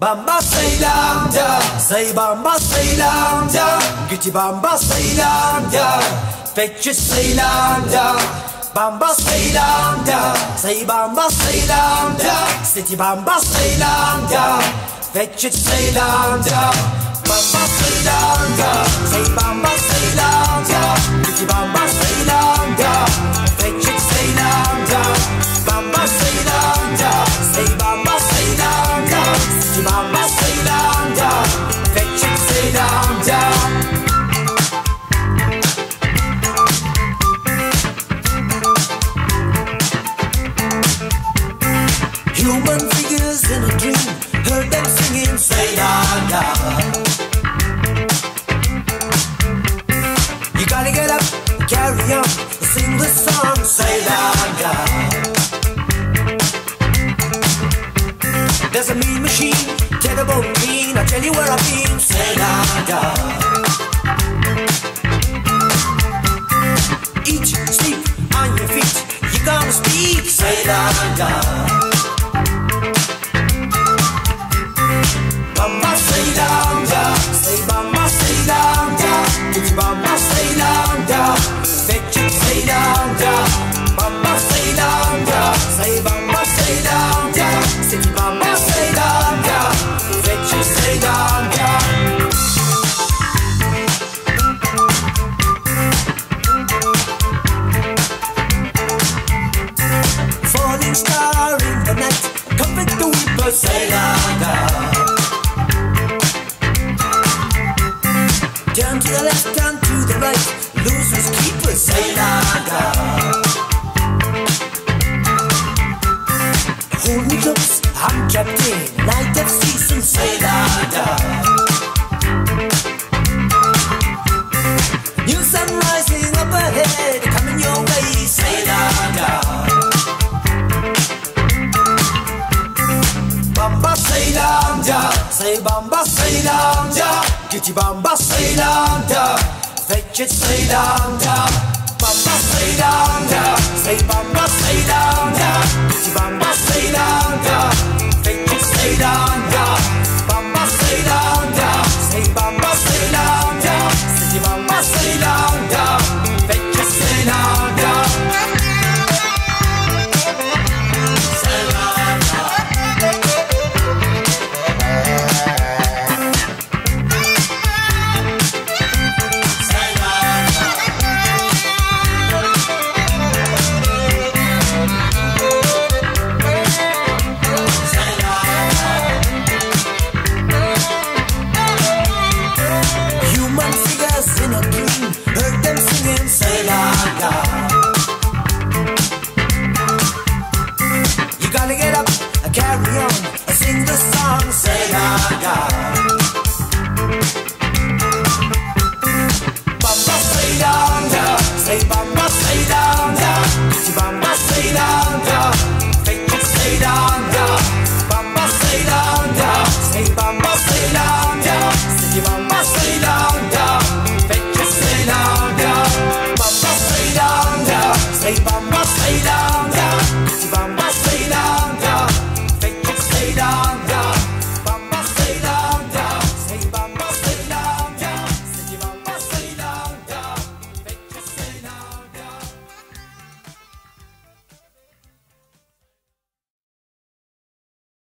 Bamba Ceilândia, say Bamba Ceilândia, Gucci Bamba Ceilândia, Fetch Ceilândia, Bamba Ceilândia, say Bamba Ceilândia, City Bamba Ceilândia, Fetch Ceilândia, Bamba Ceilândia, say Bamba Ceilândia, Gucci Bamba Ceilândia, Fetch Ceilândia, Bamba Ceilândia, say Bamba Ceilândia, City Bamba Ceilândia, Fetch Ceilândia. Human figures in a dream, heard them singing Ceilândia. You gotta get up, carry on, sing the song Ceilândia. There's a mean machine, terrible clean, I tell you where I've been, Ceilândia. Eat, sleep, on your feet, you gonna speak Ceilândia. Bamba Ceilândia, say Bamba Ceilândia, Gucci Bamba Ceilândia, Fetch Ceilândia, Bamba Ceilândia, say Bamba Ceilândia, City Bamba Ceilândia, Fetch Ceilândia. Falling star in the night, come with the weeper Ceilândia. Turn to the left, turn to the right, losers keepers, Ceilândia. Hold me close, I'm trapped in night of season, Ceilândia. New sun rising up ahead, coming your way, Ceilândia. Bamba Ceilândia, say Bamba Ceilândia, Gucci Bamba Ceilândia, Fetch Ceilândia. Bamba Ceilândia, say Bamba Ceilândia, Gucci Bamba Ceilândia, Fetch Ceilândia. Bamba Ceilândia, say Bamba Ceilândia, City Bamba Ceilândia, Fetch Ceilândia. You gotta get up, carry on, sing the song, Ceilândia.